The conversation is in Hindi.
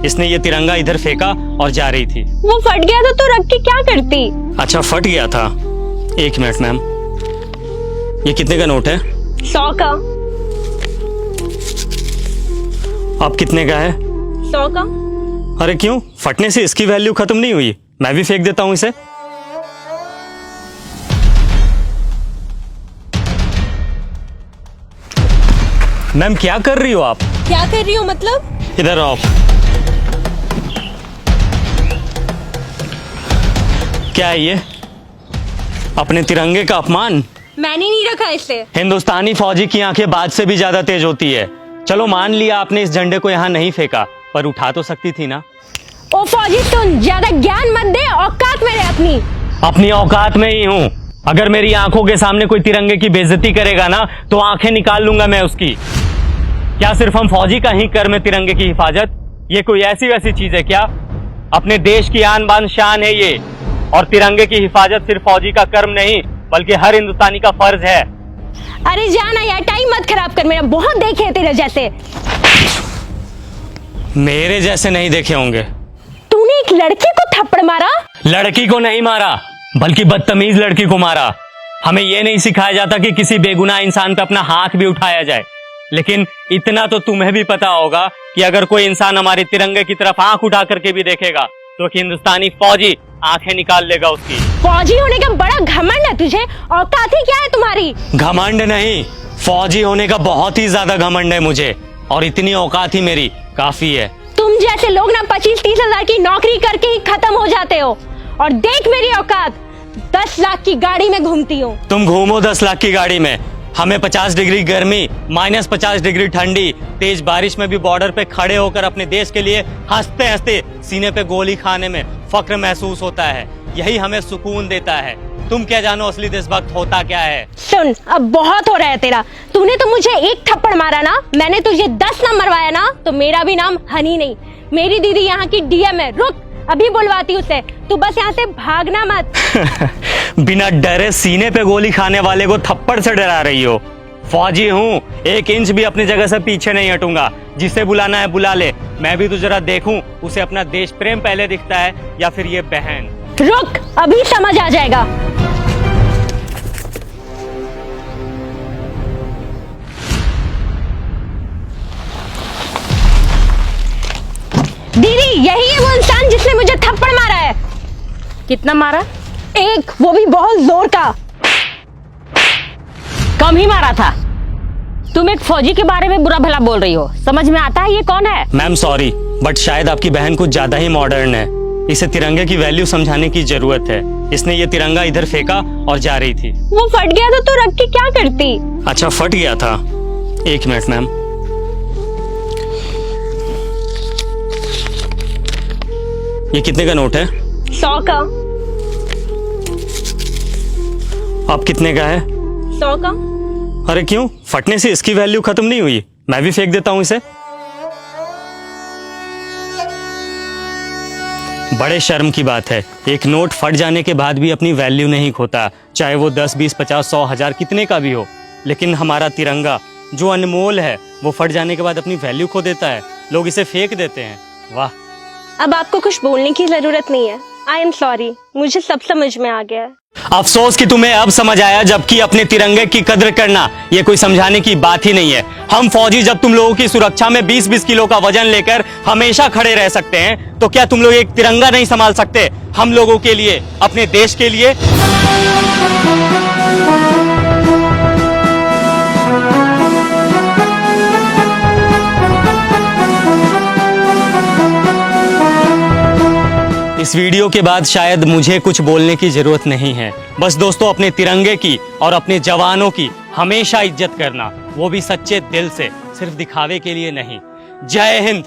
इसने ये तिरंगा इधर फेंका और जा रही थी। वो फट गया था तो रख के क्या करती? अच्छा फट गया था। एक मिनट मैम, ये कितने का नोट है? 100 का। आप कितने का है? 100 का। अरे क्यों, फटने से इसकी वैल्यू खत्म नहीं हुई? मैं भी फेंक देता हूं इसे। मैम क्या कर रही हो आप? क्या कर रही हो मतलब? इधर आओ। क्या है ये? अपने तिरंगे का अपमान। मैंने नहीं रखा इसे। हिंदुस्तानी फौजी की आंखें बाज से भी ज्यादा तेज होती है। चलो मान लिया आपने इस झंडे को यहाँ नहीं फेंका, पर उठा तो सकती थी ना। ओ फौजी सुन, ज्यादा ज्ञान मत दे, औकात में रह अपनी। अपनी औकात में ही हूँ। अगर मेरी आंखों के सामने कोई तिरंगे की बेइज्जती करेगा ना तो आंखें निकाल लूंगा मैं उसकी। क्या सिर्फ हम फौजी का ही कर्म है तिरंगे की हिफाजत? ये कोई ऐसी वैसी चीज है क्या? अपने देश की आन बान शान है ये, और तिरंगे की हिफाजत सिर्फ फौजी का कर्म नहीं बल्कि हर हिंदुस्तानी का फर्ज है। अरे जाना यार, टाइम मत खराब कर मेरा, बहुत देखे तेरे जैसे। मेरे जैसे नहीं देखे होंगे। तूने एक लड़की को थप्पड़ मारा? लड़की को नहीं मारा, बल्कि बदतमीज लड़की को मारा। हमें यह नहीं सिखाया जाता कि किसी बेगुनाह इंसान पे अपना हाथ भी उठाया जाए, लेकिन इतना तो तुम्हें भी पता होगा कि अगर कोई इंसान हमारे तिरंगे की तरफ आंख उठा करके भी देखेगा तो हिंदुस्तानी फौजी आंखें निकाल लेगा उसकी। फौजी होने का बड़ा घमंड है तुझे, औकात ही क्या है तुम्हारी? घमंड नहीं, फौजी होने का बहुत ही ज्यादा घमंड है मुझे, और इतनी औकात ही मेरी काफी है। तुम जैसे लोग ना 25-30 हजार की नौकरी करके ही खत्म हो जाते हो, और देख मेरी औकात, 10 लाख की गाड़ी में घूमती हूँ। तुम घूमो 10 लाख की गाड़ी में, हमें 50 डिग्री गर्मी, -50 डिग्री ठंडी, तेज बारिश में भी बॉर्डर पे खड़े होकर अपने देश के लिए हंसते हंसते सीने पे गोली खाने में फक्र महसूस होता है। यही हमें सुकून देता है। तुम क्या जानो असली देशभक्त होता क्या है? सुन, अब बहुत हो रहा है तेरा। तूने तो मुझे एक थप्पड़ मारा ना, मैंने तुझे 10 ना मरवाया ना, तो मेरा भी नाम हनी नहीं। मेरी दीदी यहाँ की डीएम है। रुक, अभी बुलवाती उसे। तू बस यहाँ से भागना मत। बिना डरे सीने पे गोली खाने वाले को थप्पड़ से डरा रही हो? फौजी हूँ, 1 इंच भी अपनी जगह से पीछे नहीं हटूंगा। जिसे बुलाना है बुला ले। मैं भी तो जरा देखूं उसे अपना देश प्रेम पहले दिखता है या फिर ये बहन। रुक, अभी समझ आ जाएगा। दीदी, यही है वो इंसान जिसने मुझे थप्पड़ मारा है। कितना मारा? एक, वो भी बहुत जोर का। कम ही मारा था। तुम एक फौजी के बारे में बुरा भला बोल रही हो, समझ में आता है ये कौन है? मैम सॉरी, बट शायद आपकी बहन कुछ ज्यादा ही मॉडर्न है। इसे तिरंगे की वैल्यू समझाने की जरूरत है। इसने ये तिरंगा इधर फेंका और जा रही थी। वो फट गया था तो रख के क्या करती? अच्छा फट गया था। एक मिनट मैम, ये कितने का नोट है? 100 का। आप कितने का है? 100 का। अरे क्यों, फटने से इसकी वैल्यू खत्म नहीं हुई? मैं भी फेंक देता हूं इसे। बड़े शर्म की बात है, एक नोट फट जाने के बाद भी अपनी वैल्यू नहीं खोता, चाहे वो 10, 20, 50, 100, 1000 कितने का भी हो। लेकिन हमारा तिरंगा जो अनमोल है वो फट जाने के बाद अपनी वैल्यू खो देता है। लोग इसे फेंक देते हैं। वाह। अब आपको कुछ बोलने की जरूरत नहीं है। आई एम सॉरी, मुझे सब समझ में आ गया है। अफसोस कि तुम्हें अब समझ आया, जबकि अपने तिरंगे की कद्र करना ये कोई समझाने की बात ही नहीं है। हम फौजी जब तुम लोगों की सुरक्षा में 20-20 किलो का वजन लेकर हमेशा खड़े रह सकते हैं, तो क्या तुम लोग एक तिरंगा नहीं संभाल सकते? हम लोगों के लिए, अपने देश के लिए। इस वीडियो के बाद शायद मुझे कुछ बोलने की जरूरत नहीं है। बस दोस्तों, अपने तिरंगे की और अपने जवानों की हमेशा इज्जत करना, वो भी सच्चे दिल से, सिर्फ दिखावे के लिए नहीं। जय हिंद।